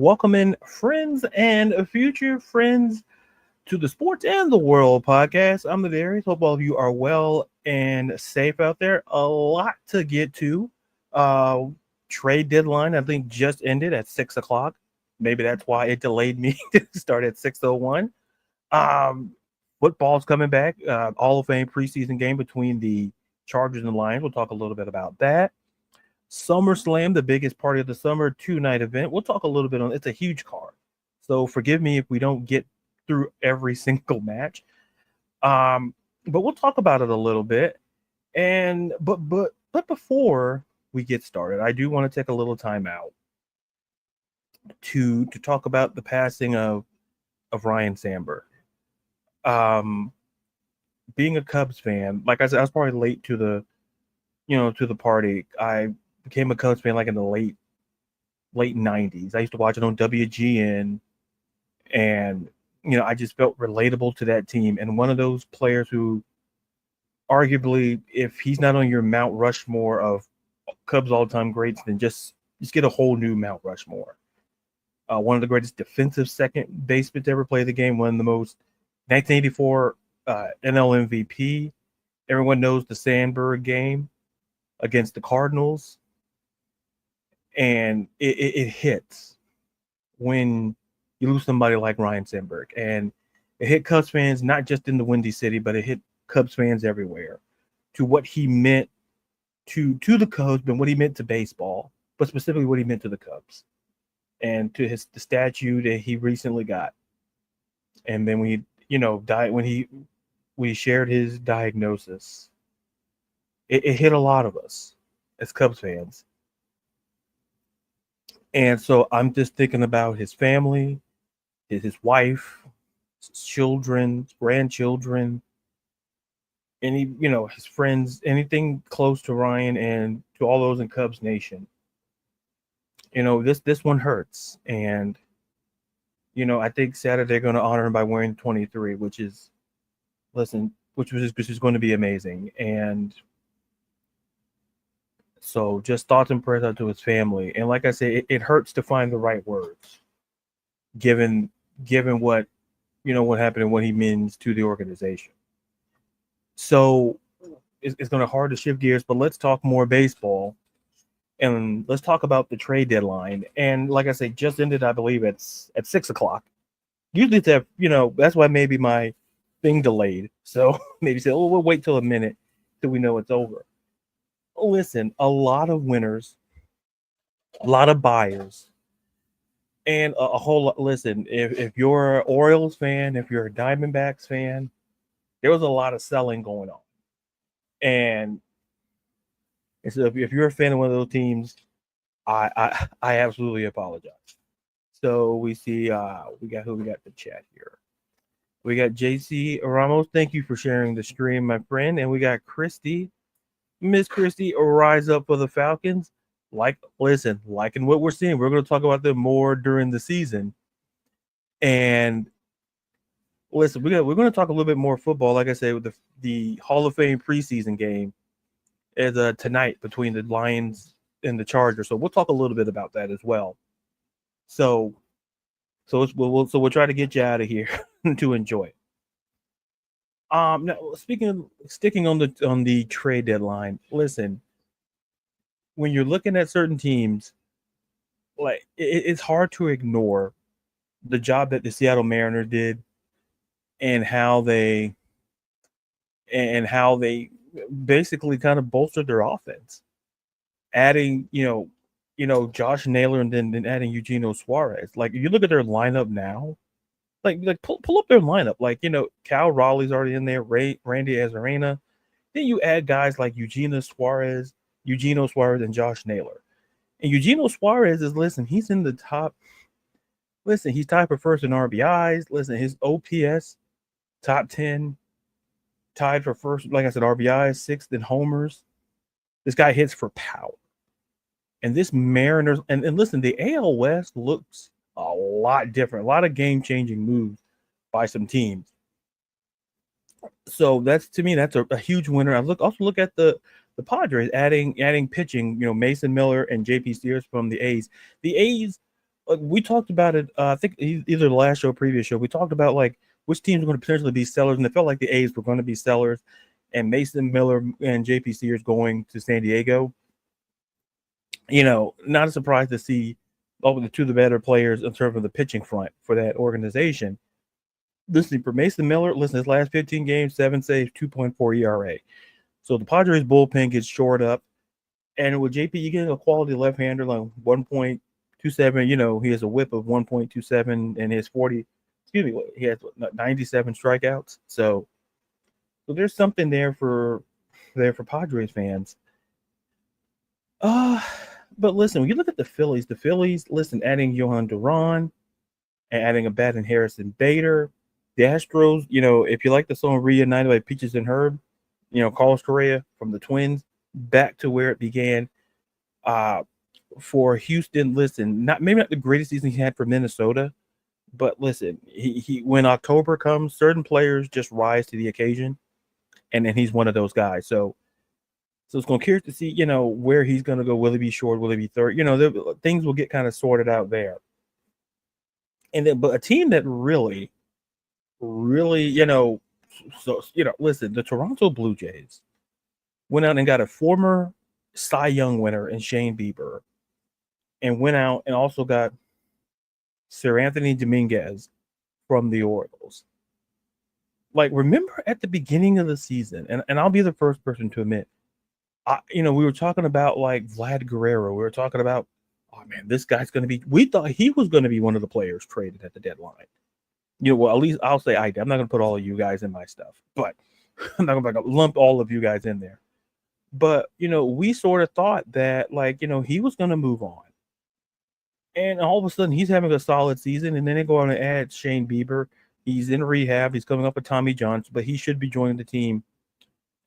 welcome in friends and future friends to the Sports and the World podcast. I'm the Darius. Hope all of you are well and safe out there. A lot to get to. Uh, Trade deadline, I think, just ended at 6 o'clock. Maybe that's why it delayed me to start at 6:01. Um, Football's coming back. Hall of Fame preseason game between the Chargers and the Lions. We'll talk a little bit about that. SummerSlam, the biggest party of the summer, 2-night event. We'll talk a little bit on it's a huge card. So forgive me if we don't get through every single match. But we'll talk about it a little bit. And but before we get started, I do want to take a little time out to talk about the passing of Ryan Sandberg. Being a Cubs fan, like I said, I was probably late to the party. I became a Cubs fan like in the late 90s. I used to watch it on WGN, and I just felt relatable to that team. And one of those players who, arguably, if he's not on your Mount Rushmore of Cubs all-time greats, then just get a whole new Mount Rushmore. One of the greatest defensive second basemen to ever play the game. One of the most 1984 NL MVP. Everyone knows the Sandberg game against the Cardinals. And it hits when you lose somebody like Ryan Sandberg. And it hit Cubs fans, not just in the Windy City, but it hit Cubs fans everywhere to what he meant to the Cubs and what he meant to baseball, but specifically what he meant to the Cubs and to the statue that he recently got. And then we, died when we shared his diagnosis. It hit a lot of us as Cubs fans. And so I'm just thinking about his family, his wife, his children, his grandchildren, any, his friends, anything close to Ryan and to all those in Cubs Nation. This one hurts. And, I think Saturday they're going to honor him by wearing 23, which is going to be amazing. And so just thoughts and prayers out to his family. And like I say, it hurts to find the right words, given what, what happened and what he means to the organization. So it's going to hard to shift gears, but let's talk more baseball. And let's talk about the trade deadline. And like I say, just ended, I believe, at 6 o'clock. Usually it's at, that's why maybe my thing delayed. So maybe say, we'll wait till a minute till we know it's over. Listen, a lot of winners, a lot of buyers, and a whole lot. Listen, if you're an Orioles fan, if you're a Diamondbacks fan, there was a lot of selling going on. And so if you're a fan of one of those teams, I absolutely apologize. So we see we got the chat here. We got JC Ramos. Thank you for sharing the stream, my friend. And we got Christy. Miss Christie, rise up for the Falcons. Liking what we're seeing. We're going to talk about them more during the season. And listen, we're going to talk a little bit more football. Like I said, with the Hall of Fame preseason game is tonight between the Lions and the Chargers. So we'll talk a little bit about that as well. So we'll try to get you out of here to enjoy it. Now sticking on the trade deadline, listen, when you're looking at certain teams, like it's hard to ignore the job that the Seattle Mariners did and how they basically kind of bolstered their offense, adding, Josh Naylor and then adding Eugenio Suarez. Like, if you look at their lineup now, like pull up their lineup. Like, Cal Raleigh's already in there, Randy Arozarena. Then you add guys like Eugenio Suarez, and Josh Naylor. And Eugenio Suarez he's in the top. Listen, he's tied for first in RBIs. Listen, his OPS, top 10, tied for first, like I said, RBIs, sixth in homers. This guy hits for power. And this Mariners, and listen, the AL West looks a lot different, a lot of game-changing moves by some teams. So that's a huge winner. Also look at the Padres adding pitching, Mason Miller and JP Sears from the A's. The A's like we talked about it. I think either the last show or previous show, we talked about like which teams are going to potentially be sellers, and it felt like the A's were going to be sellers, and Mason Miller and JP Sears going to San Diego. Not a surprise to see the two of the better players in terms of the pitching front for that organization. Listen, for Mason Miller, his last 15 games, 7 saves, 2.4 ERA. So the Padres bullpen gets shored up. And with JP, you get a quality left-hander like 1.27. He has a whip of 1.27 and his 40. He has 97 strikeouts. So there's something there for Padres fans. But listen, when you look at the Phillies, adding Johan Duran and adding a bat in Harrison Bader. The Astros, if you like the song Reunited by Peaches and Herb, Carlos Correa from the Twins, back to where it began. For Houston, maybe not the greatest season he had for Minnesota, but listen, he when October comes, certain players just rise to the occasion, and he's one of those guys. So it's going to be curious to see, where he's going to go. Will he be short? Will he be third? Things will get kind of sorted out there. And then, but a team that really, the Toronto Blue Jays went out and got a former Cy Young winner in Shane Bieber, and went out and also got Sir Anthony Dominguez from the Orioles. Like, remember at the beginning of the season, and I'll be the first person to admit, we were talking about like Vlad Guerrero. We were talking about, oh man, this guy's going to be. We thought he was going to be one of the players traded at the deadline. Well, at least I'll say I did. I'm not going to put all of you guys in my stuff, but I'm not going to lump all of you guys in there. But we sort of thought that he was going to move on, and all of a sudden he's having a solid season, and then they go on and add Shane Bieber. He's in rehab. He's coming up with Tommy John, but he should be joining the team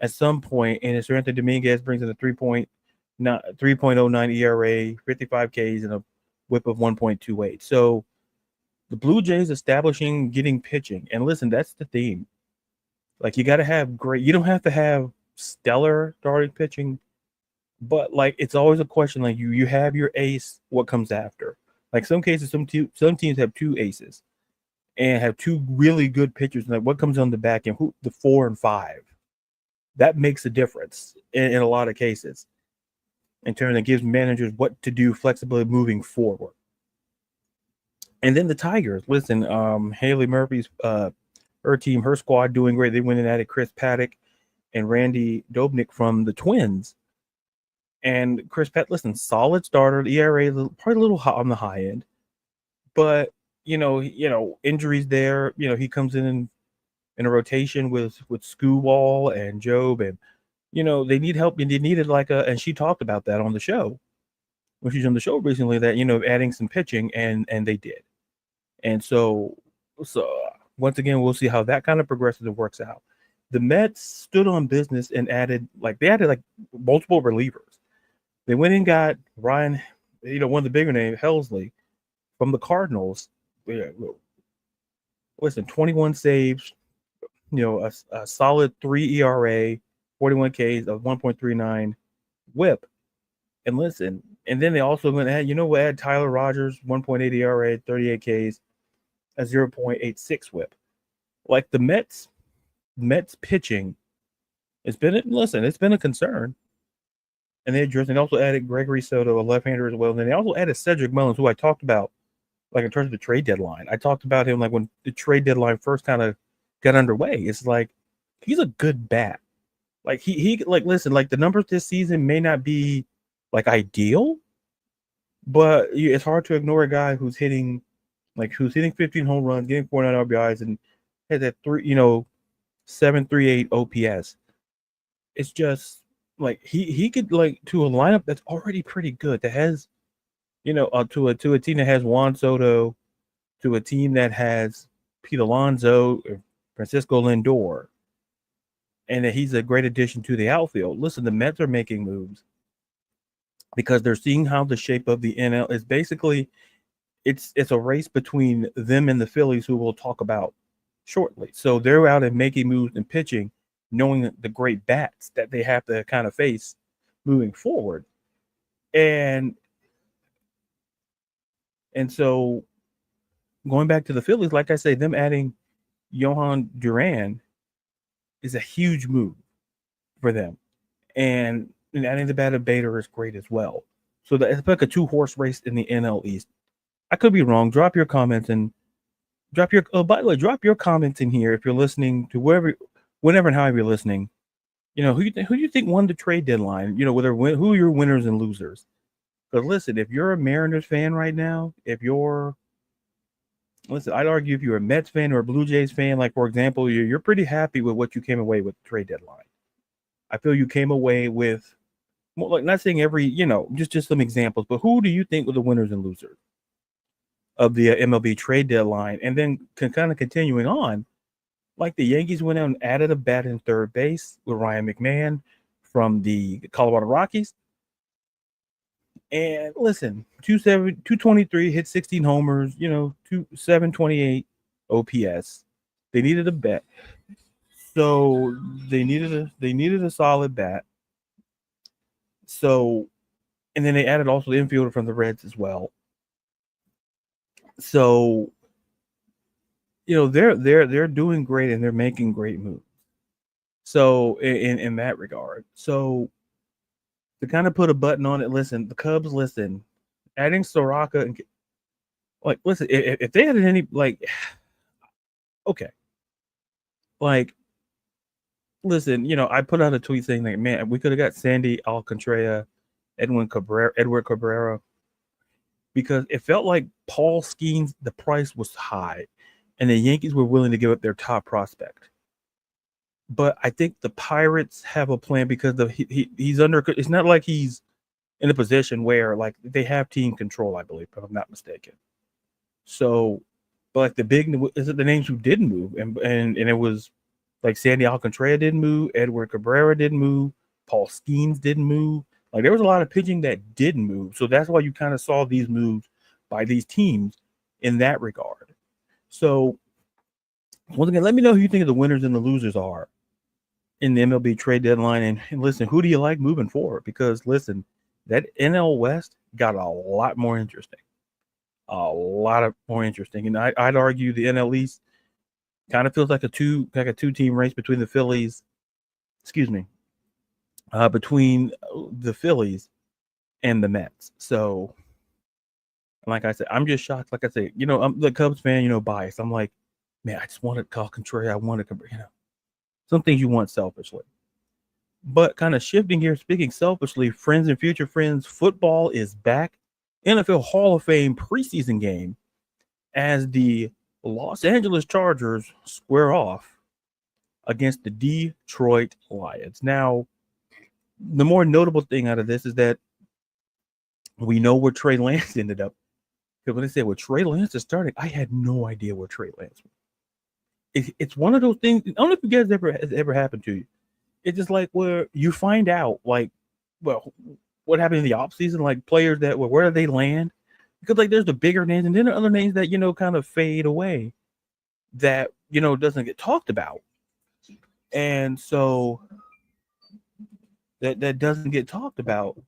at some point. And Sir Anthony Dominguez brings in a 3.09 ERA, 55 Ks, and a whip of 1.28. So the Blue Jays establishing, getting pitching. And listen, that's the theme. Like, you got to have great – you don't have to have stellar starting pitching, but, it's always a question. Like, you have your ace, what comes after? Like, some cases, some teams have two aces and have two really good pitchers. Like, what comes on the back end? The 4 and 5. That makes a difference in a lot of cases in terms of gives managers what to do, flexibility moving forward. And then the Tigers, Haley Murphy's her team, her squad doing great. They went and added Chris Paddock and Randy Dobnik from the Twins. And Chris Paddock, solid starter. The ERA probably a little hot on the high end, but injuries there. He comes in a rotation with Skubal and Job, and they need help. And they needed and she talked about that on the show when she's on the show recently. That adding some pitching, and they did. And so once again, we'll see how that kind of progresses and works out. The Mets stood on business and added multiple relievers. They went and got Ryan, one of the bigger names, Helsley, from the Cardinals. 21 saves, a solid 3 ERA, 41 Ks of 1.39 whip. And and then they also went and add Tyler Rogers, 1.8 ERA, 38 Ks, a 0.86 whip. Like, the Mets pitching, it's been a concern. And they also added Gregory Soto, a left-hander as well. And then they also added Cedric Mullins, who I talked about, in terms of the trade deadline. I talked about him when the trade deadline first kind of got underway. It's like, he's a good bat. The numbers this season may not be ideal, but it's hard to ignore a guy who's hitting 15 home runs, getting 49 RBIs, and has that 738 OPS. It's just he could to a lineup that's already pretty good, that has to a team that has Juan Soto, to a team that has Pete Alonso, Francisco Lindor, and that he's a great addition to the outfield. The Mets are making moves because they're seeing how the shape of the NL is. Basically, it's a race between them and the Phillies, who we'll talk about shortly. So they're out and making moves and pitching, knowing the great bats that they have to kind of face moving forward. And And so going back to the Phillies, like I say, them adding Johan Duran is a huge move for them. And adding the bat Bader is great as well. So it's like a 2-horse race in the NL East. I could be wrong. Drop your comments and drop your. Oh, by the way, drop your comments in here if you're listening to whenever and however you're listening. Who do you think won the trade deadline? Who are your winners and losers? Because listen, if you're a Mariners fan right now, I'd argue if you're a Mets fan or a Blue Jays fan, like for example, you're pretty happy with what you came away with the trade deadline. I feel you came away with, like, not saying every, just some examples, but who do you think were the winners and losers of the MLB trade deadline? And then kind of continuing on, like the Yankees went out and added a bat in third base with Ryan McMahon from the Colorado Rockies. And listen, 223, hit 16 homers, 728 OPS. They needed a bat. So they needed a solid bat. So, and then they added also the infielder from the Reds as well. So, they're doing great and they're making great moves. So in that regard, so to kind of put a button on it, listen, the Cubs, adding Soraka and listen, if they had any okay, listen, I put out a tweet saying that, man, we could have got Sandy Alcantara, Edward Cabrera, because it felt like Paul Skeens, the price was high, and the Yankees were willing to give up their top prospect. But I think the Pirates have a plan because he's under. It's not like he's in a position where they have team control, I believe, if I'm not mistaken. So, but the names who didn't move, and it was like Sandy Alcantara didn't move, Edward Cabrera didn't move, Paul Skeens didn't move. There was a lot of pitching that didn't move. So that's why you kind of saw these moves by these teams in that regard. So once again, let me know who you think the winners and the losers are in the MLB trade deadline. And listen, who do you like moving forward? Because listen, that NL West got a lot more interesting. And I'd argue the NL East kind of feels like a two-team race between the Phillies. Between the Phillies and the Mets. So, like I said, I'm just shocked. Like I say, I'm the Cubs fan, biased. I'm like, man, I just want to call Contreras. I want to, some things you want selfishly. But kind of shifting here, speaking selfishly, friends and future friends, football is back. NFL Hall of Fame preseason game as the Los Angeles Chargers square off against the Detroit Lions. Now, the more notable thing out of this is that we know where Trey Lance ended up. Because when they said, well, Trey Lance is starting, I had no idea where Trey Lance was. It's one of those things. I don't know if you guys ever happened to you. It's just like where you find out, what happened in the offseason, players that where do they land? Because there's the bigger names, and then there are other names that kind of fade away that doesn't get talked about. And so that doesn't get talked about.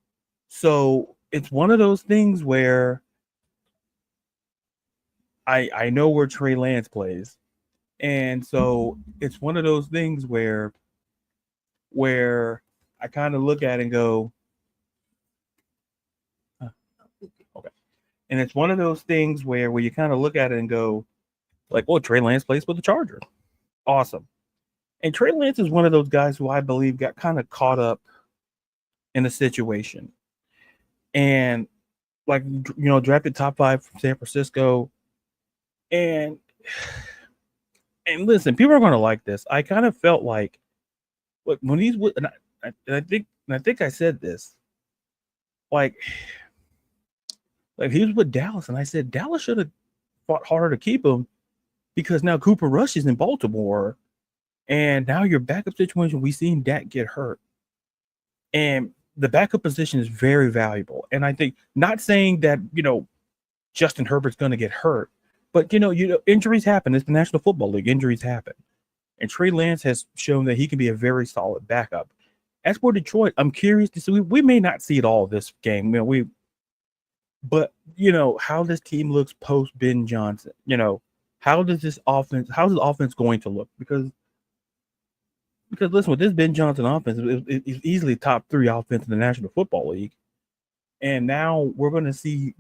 So it's one of those things where I know where Trey Lance plays. And so it's one of those things where I kind of look at it and go, okay. And it's one of those things where you kind of look at it and go, Trey Lance plays for the Chargers. Awesome. And Trey Lance is one of those guys who I believe got kind of caught up in a situation. And drafted top 5 from San Francisco. And listen, people are going to like this. I kind of felt like when he's with, and I think I said this, he was with Dallas, and I said Dallas should have fought harder to keep him because now Cooper Rush is in Baltimore, and now your backup situation, we've seen Dak get hurt, and the backup position is very valuable. And I think, not saying that Justin Herbert's going to get hurt, but injuries happen. It's the National Football League. Injuries happen. And Trey Lance has shown that he can be a very solid backup. As for Detroit, I'm curious to see. We may not see it all this game. But how this team looks post Ben Johnson. How's this offense going to look? Because listen, with this Ben Johnson offense, it's easily top 3 offense in the National Football League. And now we're going to see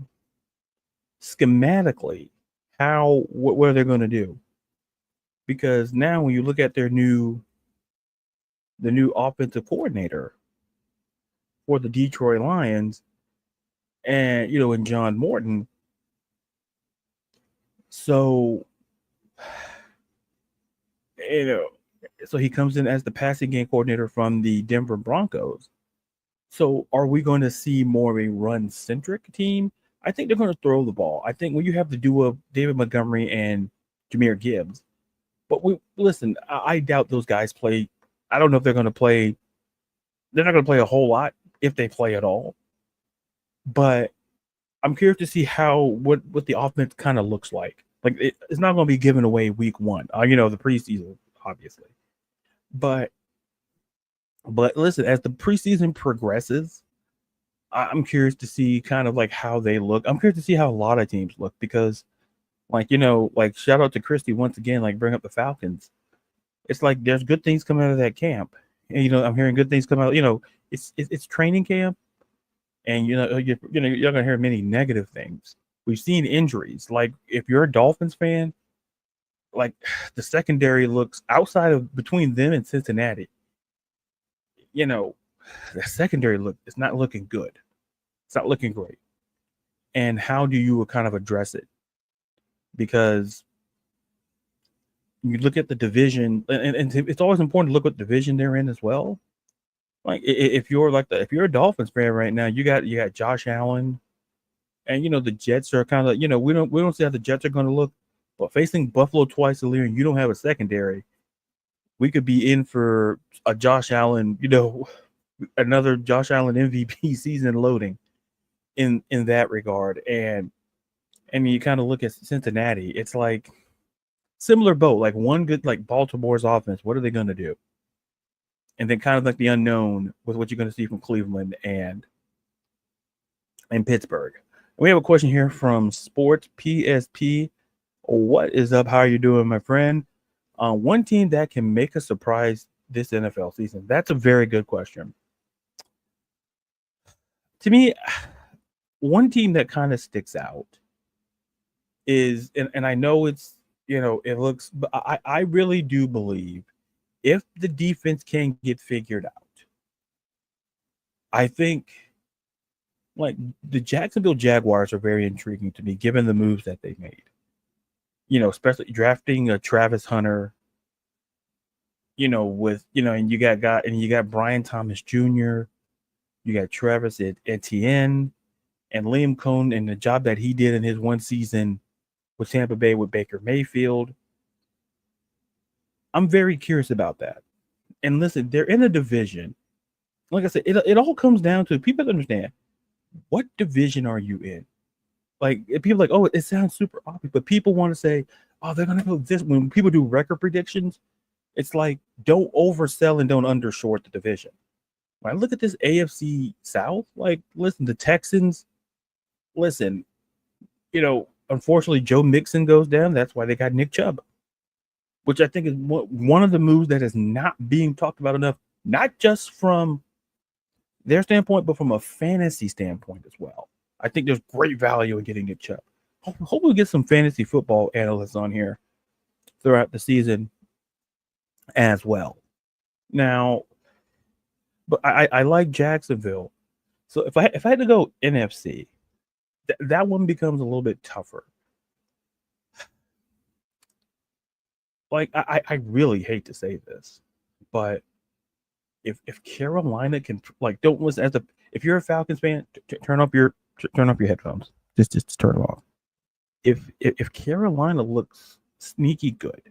schematically what they're going to do. Because now when you look at the new offensive coordinator for the Detroit Lions, and in John Morton, so so he comes in as the passing game coordinator from the Denver Broncos. So are we going to see more of a run-centric team? I think they're going to throw the ball. I think when you have the duo of David Montgomery and Jahmyr Gibbs, but I doubt those guys play. I don't know if they're going to play. They're not going to play a whole lot if they play at all. But I'm curious to see what the offense kind of looks like. Like it's not going to be given away week 1. The preseason, obviously. But listen, as the preseason progresses, I'm curious to see kind of like how they look. I'm curious to see how a lot of teams look because, shout out to Christy once again, bring up the Falcons. It's like there's good things coming out of that camp, and I'm hearing good things come out. It's training camp, and you're not gonna hear many negative things. We've seen injuries. Like if you're a Dolphins fan, like the secondary looks outside of between them and Cincinnati. The secondary it's not looking good. It's not looking great. And how do you kind of address it? Because you look at the division, and it's always important to look what division they're in as well. Like if you're a Dolphins fan right now, you got Josh Allen, and the Jets are kind of we don't see how the Jets are going to look, but facing Buffalo twice a year and you don't have a secondary, we could be in for a Josh Allen, another Josh Allen MVP season loading in that regard. And you kind of look at Cincinnati, it's like similar boat, like one good, like Baltimore's offense. What are they going to do? And then kind of like the unknown with what you're going to see from Cleveland and Pittsburgh. And we have a question here from Sports PSP. What is up? How are you doing, my friend? One team that can make a surprise this NFL season. That's a very good question. To me, one team that kind of sticks out is, and I know it's, it looks, but I really do believe if the defense can get figured out, I think like the Jacksonville Jaguars are very intriguing to me, given the moves that they made. Especially drafting a Travis Hunter, with, and you got Brian Thomas Jr., you got Travis Etienne, and Liam Cohn, and the job that he did in his one season with Tampa Bay with Baker Mayfield. I'm very curious about that. And listen, they're in a division. Like I said, it all comes down to people to understand what division are you in. Like people are like, oh, it sounds super obvious, but people want to say, oh, they're gonna go this. When people do record predictions, it's like don't oversell and don't undershort the division. When I look at this AFC South, like listen, the Texans, listen, unfortunately Joe Mixon goes down. That's why they got Nick Chubb, which I think is one of the moves that is not being talked about enough, not just from their standpoint, but from a fantasy standpoint as well. I think there's great value in getting Nick Chubb. Hope we get some fantasy football analysts on here throughout the season as well. Now, but I like Jacksonville. So if I had to go NFC, that one becomes a little bit tougher. Like I really hate to say this, but if Carolina can don't listen if you're a Falcons fan, turn off your headphones. Just turn them off. If Carolina looks sneaky good,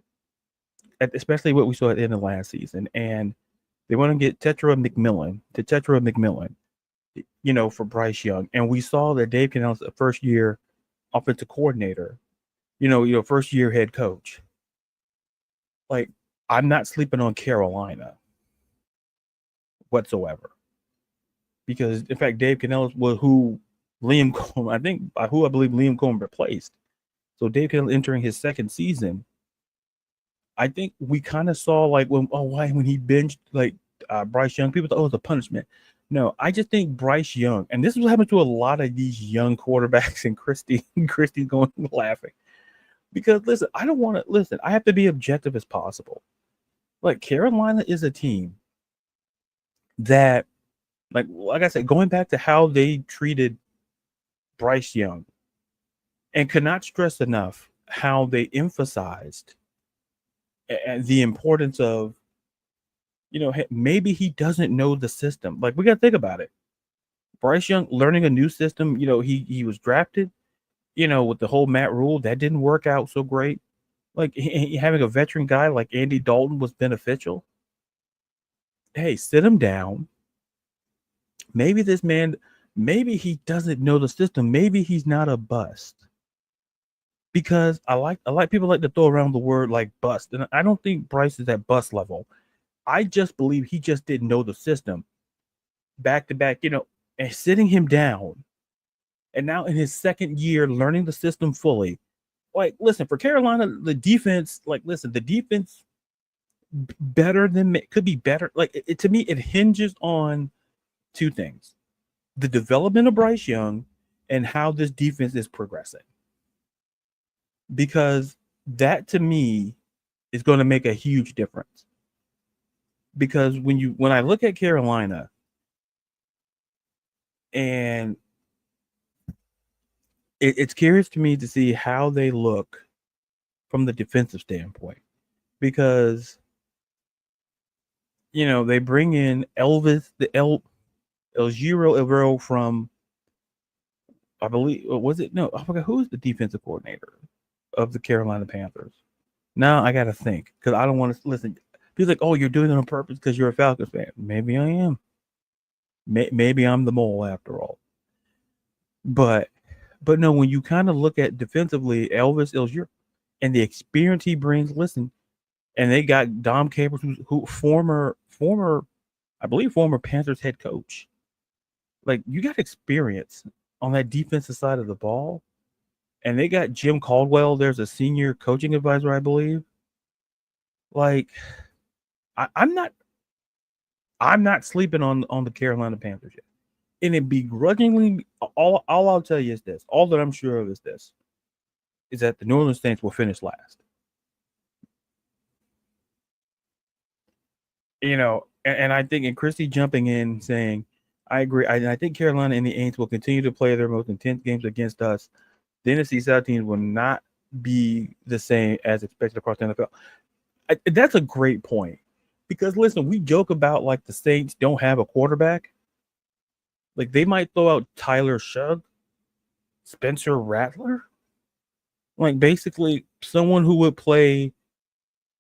especially what we saw at the end of last season, and they want to get Tetra McMillan, for Bryce Young, and we saw that Dave Cannell's a first year offensive coordinator, first year head coach. Like I'm not sleeping on Carolina whatsoever. Because in fact, Dave Cannell was who Liam Coleman, I think, who I believe Liam Coleman replaced. So Dave Hill entering his second season, I think we kind of saw like when he benched like Bryce Young, people thought, oh, it's a punishment. No, I just think Bryce Young, and this is what happened to a lot of these young quarterbacks, and Christy's going laughing. Because listen, I don't want to listen, I have to be objective as possible. Like Carolina is a team that, like I said, going back to how they treated Bryce Young, and could not stress enough how they emphasized the importance of, maybe he doesn't know the system. Like we got to think about it. Bryce Young learning a new system. He was drafted. With the whole Matt Rule, that didn't work out so great. Like having a veteran guy like Andy Dalton was beneficial. Hey, sit him down. Maybe this man, maybe he doesn't know the system. Maybe he's not a bust. Because I like people like to throw around the word like bust, and I don't think Bryce is at bust level. I just believe he just didn't know the system. Back to back, and sitting him down, and now in his second year learning the system fully. Like, listen, for Carolina, the defense, the defense could be better. Like, to me, it hinges on two things: the development of Bryce Young and how this defense is progressing. Because that, to me, is going to make a huge difference. Because when I look at Carolina, and it's curious to me to see how they look from the defensive standpoint, because they bring in Elvis El Giro from, I believe, was it? No, I forgot who is the defensive coordinator of the Carolina Panthers. Now I got to think, because I don't want to listen. People like, oh, you're doing it on purpose because you're a Falcons fan. Maybe I am. Maybe I'm the mole after all. But no, when you kind of look at defensively, Elvis Ilger and the experience he brings, listen, and they got Dom Capers, who former, I believe, former Panthers head coach. Like, you got experience on that defensive side of the ball. And they got Jim Caldwell. There's a senior coaching advisor, I believe. Like, I'm not sleeping on the Carolina Panthers yet. And it begrudgingly, all I'll tell you is this. All that I'm sure of is this. Is that the New Orleans Saints will finish last. And I think, and Christy jumping in saying, I agree. I think Carolina and the Aints will continue to play their most intense games against us. The NFC South teams will not be the same as expected across the NFL. That's a great point. Because, listen, we joke about, like, the Saints don't have a quarterback. Like, they might throw out Tyler Shugg, Spencer Rattler. Like, basically, someone who would play.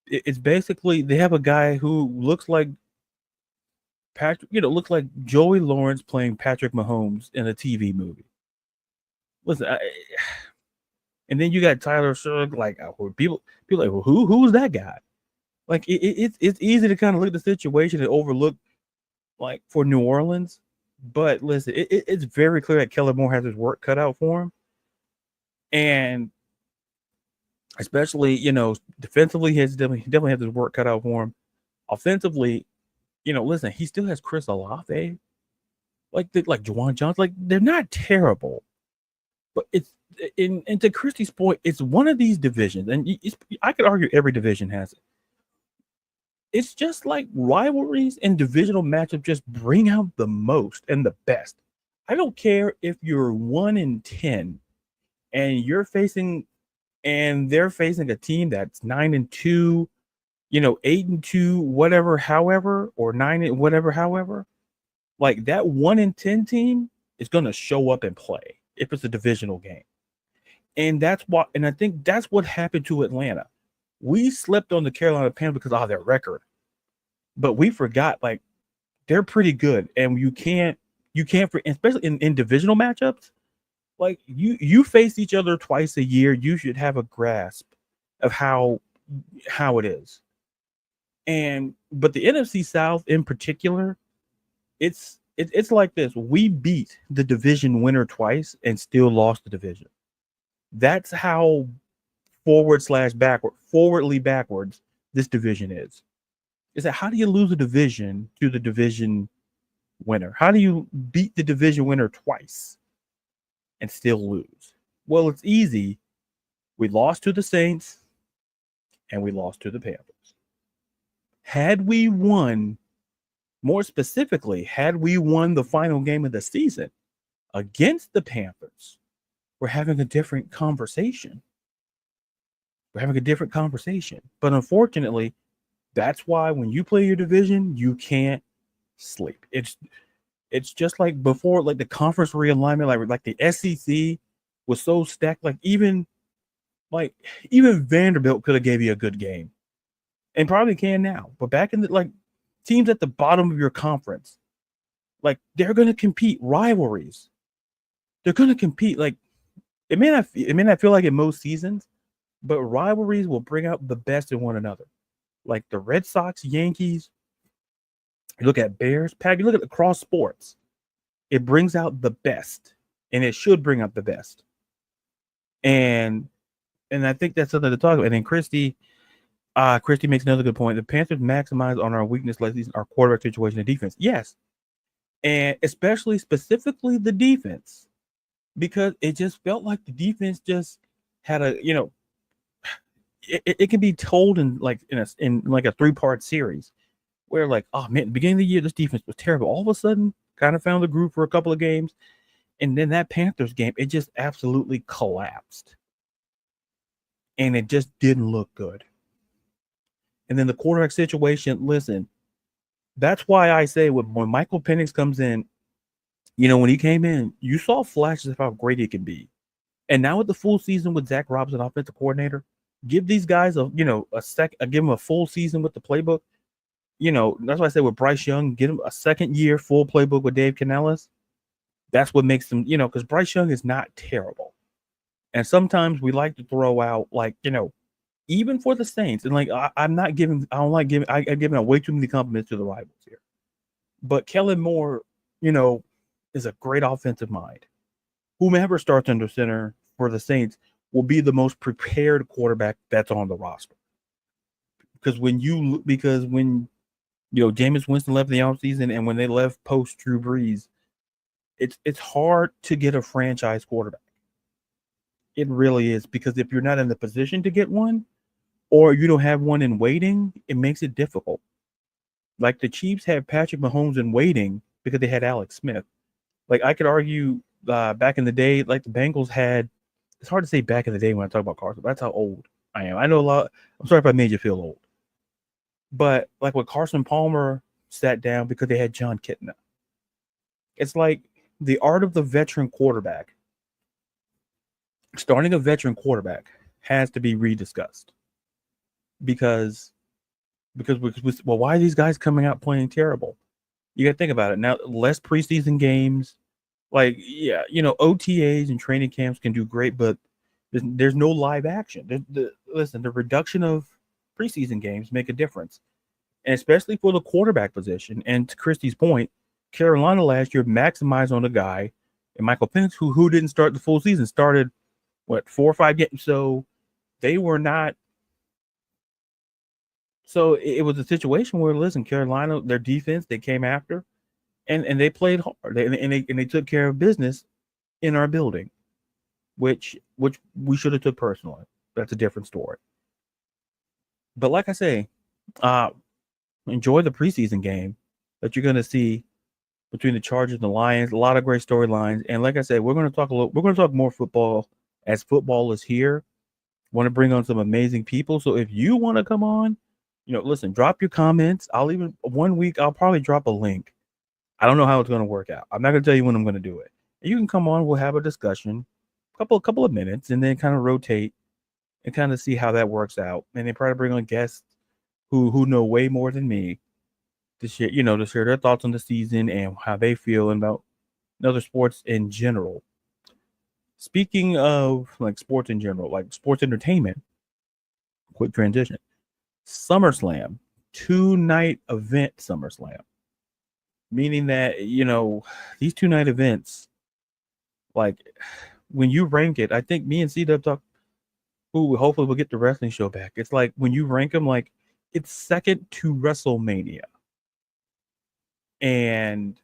It's basically, they have a guy who looks like Patrick, looks like Joey Lawrence playing Patrick Mahomes in a TV movie. Listen, and then you got Tyler Shugg, like, people like, well, who's that guy? Like, it's easy to kind of look at the situation and overlook, like, for New Orleans. But listen, it's very clear that Kellen Moore has his work cut out for him. And especially, defensively, he definitely has his work cut out for him. Offensively, listen, he still has Chris Olave, like Juwan Johnson. Like, they're not terrible, but it's and to Christy's point, it's one of these divisions, and I could argue every division has it. It's just like rivalries and divisional matchups just bring out the most and the best. I don't care if you're 1-10 and they're facing a team that's 9-2, 8-2, whatever, however, or 9 whatever, however. Like, that 1-10 team is going to show up and play if it's a divisional game. And I think that's what happened to Atlanta. We slept on the Carolina Panthers because of their record, but we forgot, like, they're pretty good, and you can't, especially in divisional matchups, like, you face each other twice a year. You should have a grasp of how it is. But the NFC South in particular, it's It's like this. We beat the division winner twice and still lost the division. That's how forwardly backwards this division is. Is that how do you lose a division to the division winner? How do you beat the division winner twice and still lose? Well, it's easy. We lost to the Saints and we lost to the Panthers. Had we won, more specifically, had we won the final game of the season against the Panthers, we're having a different conversation. We're having a different conversation. But unfortunately, that's why when you play your division, you can't sleep. It's just like before, like the conference realignment, like the SEC was so stacked. Even Vanderbilt could have gave you a good game, and probably can now. But back in the teams at the bottom of your conference, they're going to compete rivalries. They're going to compete. It may not feel like in most seasons, but rivalries will bring out the best in one another. Like the Red Sox, Yankees. You look at Bears, Pack. You look at across sports. It brings out the best, and it should bring out the best. And I think that's something to talk about. And then Christy makes another good point. The Panthers maximize on our weakness, like our quarterback situation and defense. Yes, and specifically the defense, because it just felt like the defense just had it can be told in a 3-part series where oh man, at the beginning of the year this defense was terrible. All of a sudden, kind of found the groove for a couple of games, and then that Panthers game, it just absolutely collapsed, and it just didn't look good. And then the quarterback situation. Listen, that's why I say when Michael Penix comes in, when he came in, you saw flashes of how great he can be. And now with the full season with Zach Robinson, offensive coordinator, give these guys give them a full season with the playbook. That's why I say with Bryce Young, get him a second year full playbook with Dave Canellis. That's what makes them, because Bryce Young is not terrible. And sometimes we like to throw out even for the Saints, and I'm giving way too many compliments to the rivals here. But Kellen Moore, is a great offensive mind. Whomever starts under center for the Saints will be the most prepared quarterback that's on the roster. Because when Jameis Winston left the offseason and when they left post Drew Brees, it's hard to get a franchise quarterback. It really is, because if you're not in the position to get one, or you don't have one in waiting, it makes it difficult. Like the Chiefs have Patrick Mahomes in waiting because they had Alex Smith. I could argue back in the day, the Bengals had. It's hard to say back in the day when I talk about Carson, but that's how old I am. I know a lot. I'm sorry if I made you feel old. But when Carson Palmer sat down because they had John Kitna. It's like the art of the veteran quarterback. Starting a veteran quarterback has to be rediscussed. Because why are these guys coming out playing terrible? You got to think about it. Now, less preseason games. OTAs and training camps can do great, but there's no live action. The reduction of preseason games make a difference, and especially for the quarterback position. And to Christy's point, Carolina last year maximized on a guy, and Michael Penix, who didn't start the full season, started 4 or 5 games. So they were not. So it was a situation where, listen, Carolina, their defense, they came after, and they played hard, and they took care of business in our building, which we should have took personally. That's a different story. But like I say, enjoy the preseason game that you're going to see between the Chargers and the Lions. A lot of great storylines, and like I said, we're going to talk more football as football is here. Want to bring on some amazing people. So if you want to come on, listen, drop your comments. One week I'll probably drop a link. I don't know how it's going to work out. I'm not going to tell you when I'm going to do it. And you can come on. We'll have a discussion, couple of minutes, and then kind of rotate and kind of see how that works out. And then probably bring on guests who know way more than me to share their thoughts on the season and how they feel about other sports in general. Speaking of sports in general, sports entertainment, quick transition. SummerSlam, 2-night event SummerSlam. meaning that these 2 night events, like when you rank it, I think me and C-Dub talk. Ooh, hopefully we'll get the wrestling show back. It's like when you rank them, like it's second to WrestleMania, and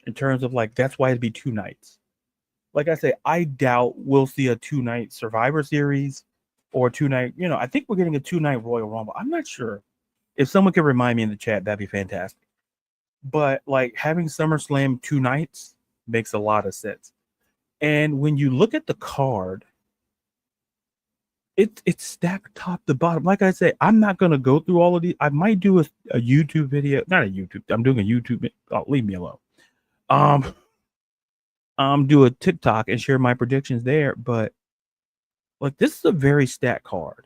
in terms of like that's why it'd be 2 nights. Like I say, I doubt we'll see a 2 night Survivor Series or 2 night. I think we're getting a 2 night Royal Rumble. I'm not sure. If someone could remind me in the chat, that'd be fantastic. But like having SummerSlam 2 nights makes a lot of sense. And when you look at the card, it's stacked top to bottom. Like I say, I'm not gonna go through all of these. I might do a YouTube video, not a YouTube. I'm doing a YouTube. Oh, leave me alone. Do a TikTok and share my predictions there. But like this is a very stacked card,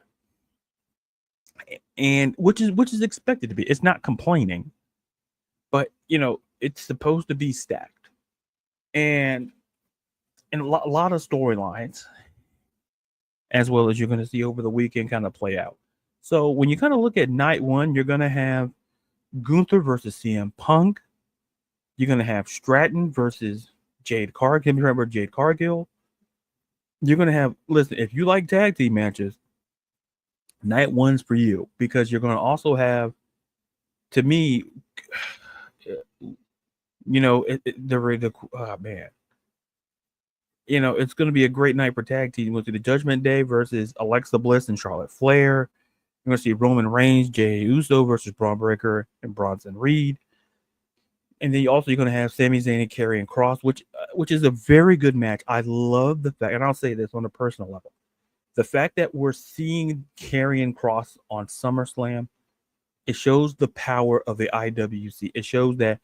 and which is expected to be. It's not complaining, but it's supposed to be stacked, and a lot of storylines, as well as you're going to see over the weekend kind of play out. So when you kind of look at night one, you're going to have Gunther versus CM Punk. You're going to have Stratton versus Jade Cargill. Remember Jade Cargill? You're going to have, listen, if you like tag team matches, night one's for you, because you're going to also have, to me, oh man. It's going to be a great night for tag team. We'll see the Judgment Day versus Alexa Bliss and Charlotte Flair. You're going to see Roman Reigns, Jey Uso versus Braun Breaker and Bronson Reed. And then you're going to have Sami Zayn and Karrion Kross, which is a very good match. I love the fact, and I'll say this on a personal level, the fact that we're seeing Karrion Kross on SummerSlam, it shows the power of the IWC. It shows that,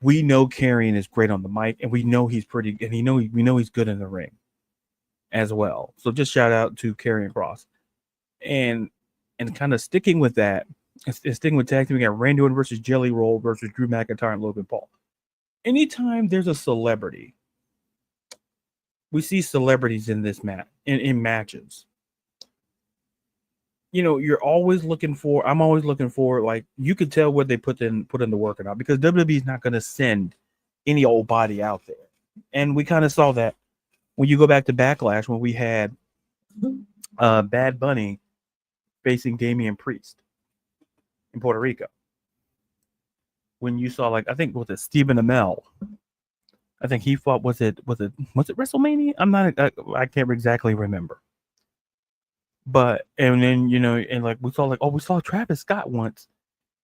we know Karrion is great on the mic, and we know he's pretty, and we know he's good in the ring as well. So just shout out to Karrion Kross, and kind of sticking with that, and sticking with tag team. We got Randy Orton versus Jelly Roll versus Drew McIntyre and Logan Paul. Anytime there's a celebrity, we see celebrities in this match, in matches. You're always looking for. I'm always looking for, like, you could tell what they put in the work or not, because WWE is not going to send any old body out there, and we kind of saw that when you go back to Backlash, when we had Bad Bunny facing Damian Priest in Puerto Rico. When you saw, like, I think was it Stephen Amell? I think he fought. Was it WrestleMania? I can't exactly remember. But and then and like we saw Travis Scott once,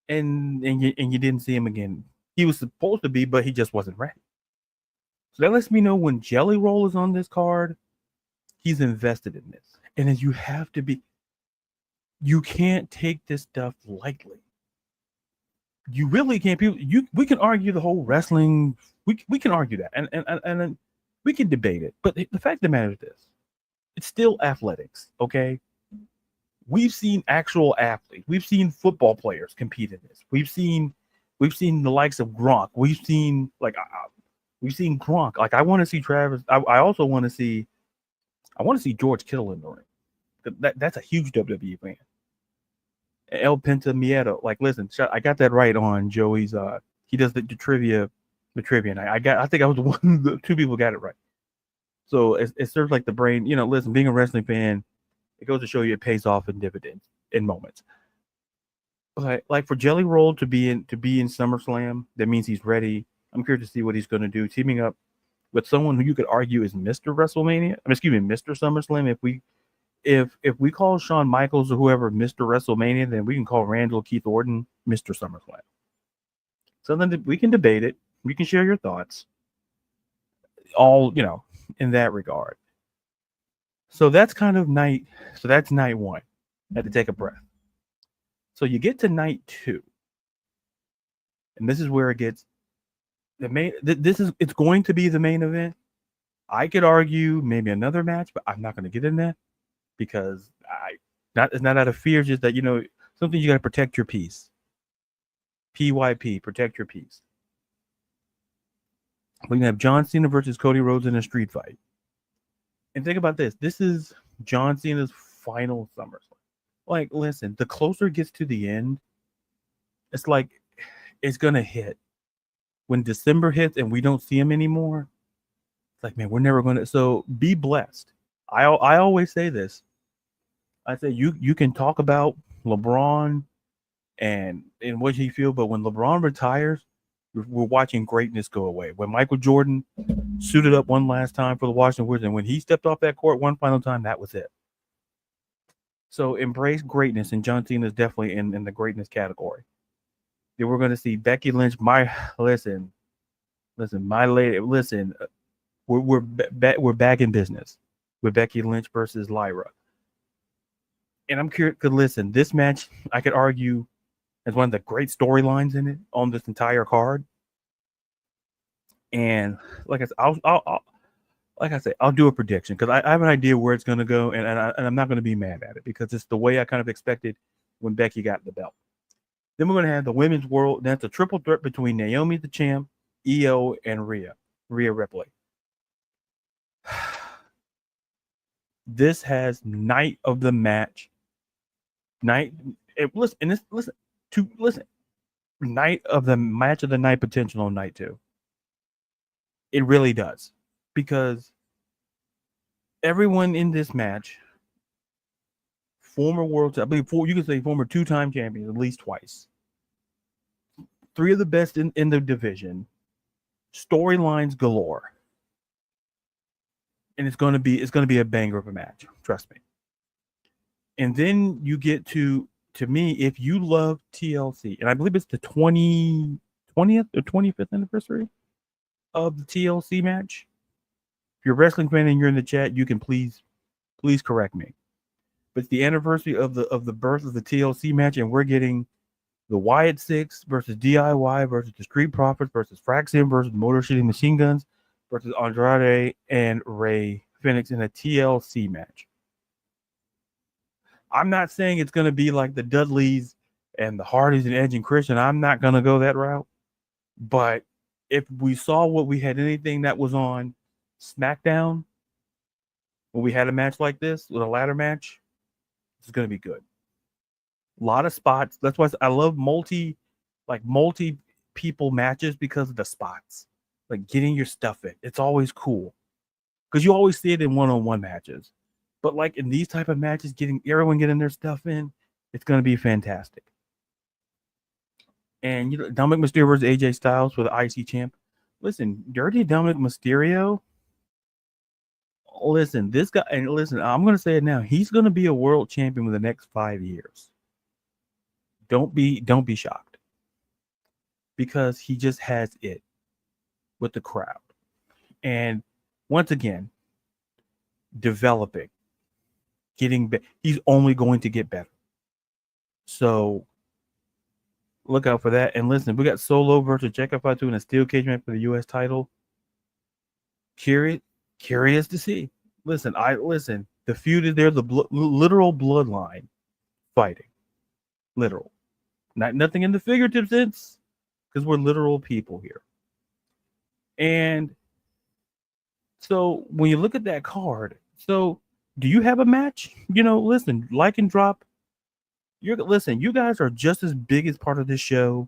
and you didn't see him again. He was supposed to be, but he just wasn't ready. So that lets me know when Jelly Roll is on this card, he's invested in this, and then you have to be. You can't take this stuff lightly. You really can't. We can argue the whole wrestling. We can argue that, and we can debate it. But the fact of the matter is this: it's still athletics, okay? We've seen actual athletes. We've seen football players compete in this. We've seen the likes of Gronk. We've seen Gronk. Like, I want to see Travis. I also want to see. I want to see George Kittle in the ring. That's a huge WWE fan. El Penta Miedo. Like, listen, I got that right on Joey's. He does the trivia night. I think I was one. The two people got it right. So it serves like the brain. Listen, being a wrestling fan, it goes to show you it pays off in dividends in moments. But like for Jelly Roll to be in SummerSlam, that means he's ready. I'm curious to see what he's going to do, teaming up with someone who you could argue is Mr. WrestleMania. Mr. SummerSlam. If we call Shawn Michaels or whoever Mr. WrestleMania, then we can call Randall Keith Orton Mr. SummerSlam. So then we can debate it. We can share your thoughts. All in that regard. So that's kind of night. So that's night one. I had to take a breath. So you get to night two, and this is where it gets the main. It's going to be the main event. I could argue maybe another match, but I'm not going to get in that because it's not out of fear. Just that something you got to protect your peace. PYP, protect your peace. We're gonna have John Cena versus Cody Rhodes in a street fight. And think about this. This is John Cena's final SummerSlam. Like, listen, the closer it gets to the end, it's like it's gonna hit. When December hits and we don't see him anymore, it's like, man, we're never gonna. So be blessed. I always say this. I say you can talk about LeBron and what he feel, but when LeBron retires, we're watching greatness go away. When Michael Jordan suited up one last time for the Washington Wizards, and when he stepped off that court one final time, that was it. So embrace greatness, and John Cena is definitely in the greatness category. Then we're going to see Becky Lynch. Listen, my lady, listen. We're back in business with Becky Lynch versus Lyra, and I'm curious. Cause listen, this match I could argue as one of the great storylines in it on this entire card. And like I said, I'll do a prediction because I have an idea where it's going to go, and I'm not going to be mad at it because it's the way I kind of expected when Becky got the belt. Then we're going to have the women's world. That's a triple threat between Naomi, the champ, Io, and Rhea Ripley. This has night of the match. Night of the match of the night potential on night 2. It really does. Because everyone in this match, former world, I believe you could say former 2-time champions at least twice. 3 of the best in the division. Storylines galore. And it's gonna be a banger of a match. Trust me. And then you get to me, if you love TLC, and I believe it's the 20th or 25th anniversary of the TLC match. If you're a wrestling fan and you're in the chat, you can please correct me. But it's the anniversary of the birth of the TLC match, and we're getting the Wyatt Six versus DIY versus the Street Profits versus Fraxium versus Motor City Machine Guns versus Andrade and Ray Phoenix in a TLC match. I'm not saying it's going to be like the Dudleys and the Hardys and Edge and Christian. I'm not going to go that route. But if we saw what we had, anything that was on SmackDown, when we had a match like this, with a ladder match, it's going to be good. A lot of spots. That's why I love multi people matches, because of the spots. Like getting your stuff in. It's always cool. Because you always see it in one-on-one matches. But like in these type of matches, everyone getting their stuff in, it's going to be fantastic. And Dominic Mysterio versus AJ Styles for the IC champ. Listen, Dirty Dominic Mysterio. Listen, this guy, and listen, I'm going to say it now. He's going to be a world champion within the next 5 years. Don't be shocked, because he just has it with the crowd. And once again, developing, getting better. He's only going to get better. So look out for that. And listen, we got Solo versus Jacob Fatu in a steel cage match for the U.S. title. Curious to see. Listen, the feud is there, the literal bloodline fighting. Literal. Nothing in the figurative sense, because we're literal people here. And so when you look at that card, so do you have a match? Listen, like and drop. You guys are just as big as part of this show.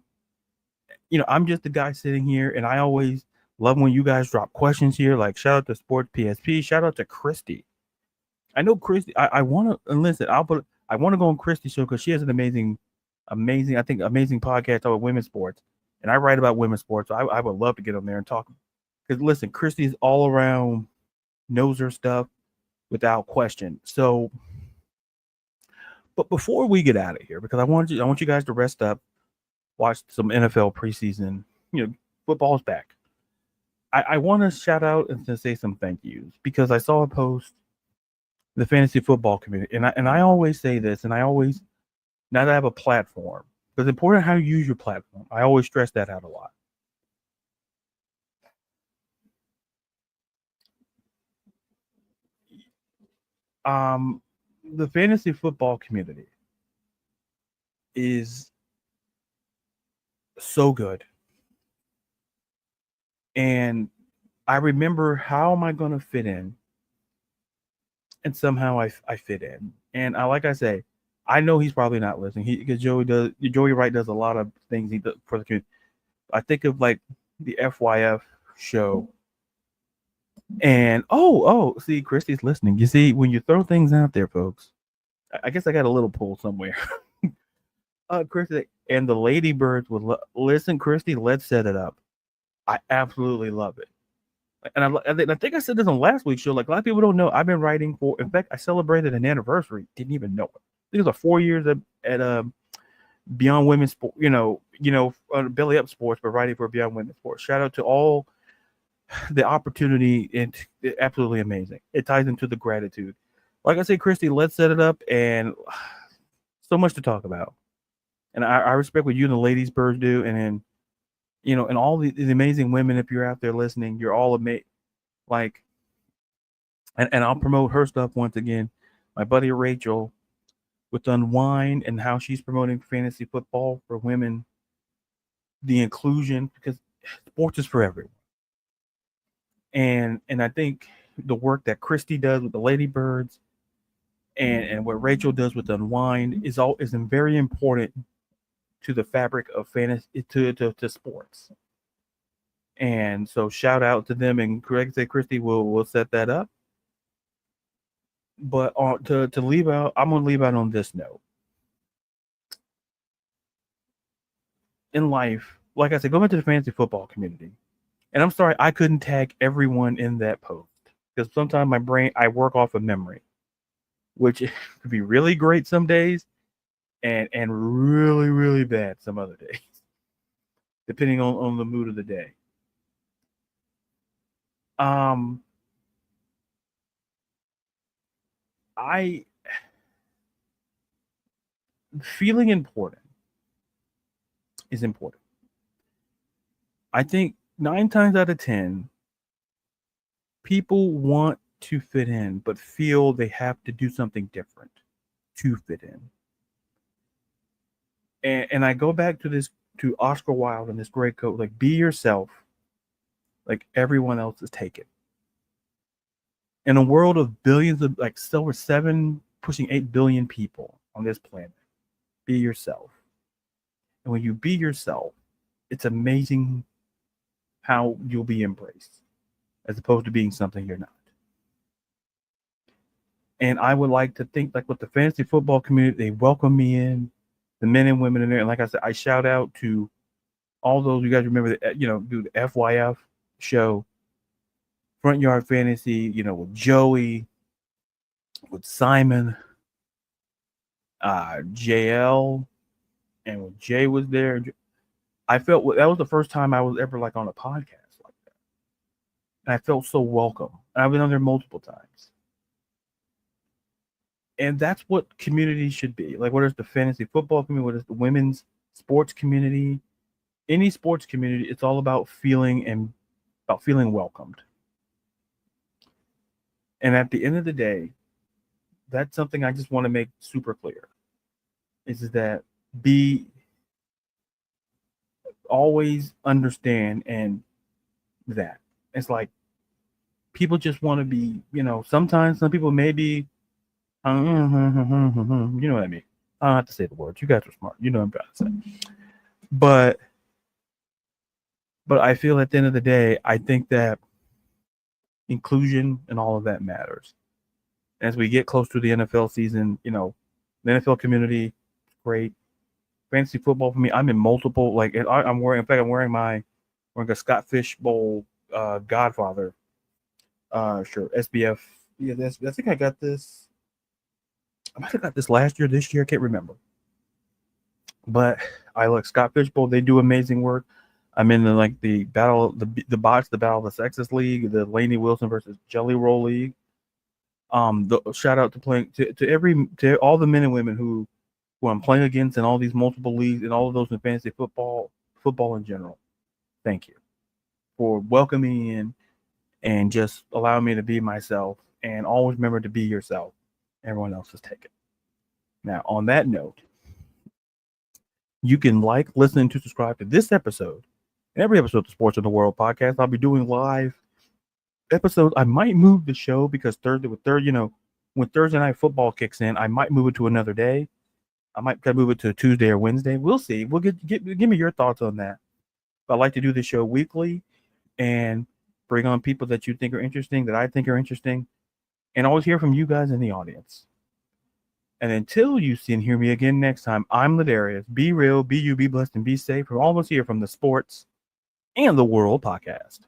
I'm just the guy sitting here, and I always love when you guys drop questions here. Like, shout out to Sports PSP, shout out to Christy. I know Christy. I want to listen. I want to go on Christy's show because she has an amazing podcast about women's sports, and I write about women's sports. So I would love to get on there and talk. Because listen, Christy's all around, knows her stuff without question. So, but before we get out of here, because I want you guys to rest up, watch some NFL preseason. Football's back. I want to shout out and to say some thank yous, because I saw a post, the fantasy football community, and I always say this, and I always, now that I have a platform, it's important how you use your platform. I always stress that out a lot. The fantasy football community is so good. And I remember, how am I going to fit in? And somehow I fit in. And like I say, I know he's probably not listening. Because Joey Wright does a lot of things for the community. I think of like the FYF show. And see, Christy's listening. You see, when you throw things out there, folks, I guess I got a little pull somewhere. Christy and the Ladybirds would listen. Christy, let's set it up. I absolutely love it. And I think I said this on last week's show. Like a lot of people don't know, I've been writing for. In fact, I celebrated an anniversary. Didn't even know it. I think it was 4 years at Beyond Women's Sport. Belly Up Sports, but writing for Beyond Women's Sports. Shout out to all the opportunity. It's absolutely amazing. It ties into the gratitude. Like I said, Christy, let's set it up, and so much to talk about. And I respect what you and the Ladies Birds do, and then. And all the amazing women, if you're out there listening, you're all amazing. Like, and I'll promote her stuff once again. My buddy Rachel with Unwind and how she's promoting fantasy football for women, the inclusion, because sports is for everyone. And I think the work that Christy does with the Ladybirds and what Rachel does with Unwind is very important to the fabric of fantasy, to sports. And so shout out to them, and Greg said Christy will set that up. But to leave out, I'm gonna leave out on this note. In life, like I said, go back to the fantasy football community. And I'm sorry I couldn't tag everyone in that post, because sometimes my brain, I work off of memory, which could be really great some days and really, really bad some other days, depending on the mood of the day. Feeling important is important. I think 9 times out of 10, people want to fit in, but feel they have to do something different to fit in. And I go back to Oscar Wilde and this great quote, like, be yourself, like everyone else is taken. In a world of billions of, like, over 7 pushing 8 billion people on this planet, be yourself. And when you be yourself, it's amazing how you'll be embraced, as opposed to being something you're not. And I would like to think, like, with the fantasy football community, they welcome me in, the men and women in there. And like I said, I shout out to all those, you guys remember that, do the FYF show, Front Yard Fantasy, with Joey, with Simon, JL, and when Jay was there. I felt that was the first time I was ever like on a podcast like that. And I felt so welcome. And I've been on there multiple times. And that's what community should be. Like, whether it's the fantasy football community, whether it's the women's sports community, any sports community, it's all about feeling welcomed. And at the end of the day, that's something I just want to make super clear. Is that always understand, and that it's like people just want to be, sometimes some people maybe, you know what I mean? I don't have to say the words. You guys are smart. You know what I'm trying to say. But I feel at the end of the day, I think that inclusion and all of that matters. As we get close to the NFL season, the NFL community, great. Fantasy football for me, I'm in multiple, like, I'm wearing a Scott Fish Bowl Godfather shirt, SBF. Yeah, I think I got this. I might have got this last year, this year, I can't remember. But I like Scott Fish Bowl. They do amazing work. I'm in the battle, the bots, the Battle of the Sexes League, the Lainey Wilson versus Jelly Roll League. The shout out to all the men and women who I'm playing against in all these multiple leagues and all of those in fantasy football in general. Thank you for welcoming me in and just allowing me to be myself. And always remember to be yourself. Everyone else is taken. Now, on that note, you can listen, to subscribe to this episode and every episode of the Sports in the World podcast. I'll be doing live episodes. I might move the show because when Thursday night football kicks in, I might move it to another day. I might move it to Tuesday or Wednesday. We'll see. Give me your thoughts on that. I like to do this show weekly and bring on people that you think are interesting, that I think are interesting, and always hear from you guys in the audience. And until you see and hear me again next time, I'm Ladarius. Be real, be you, be blessed, and be safe. From all of us here from the Sports and the World podcast.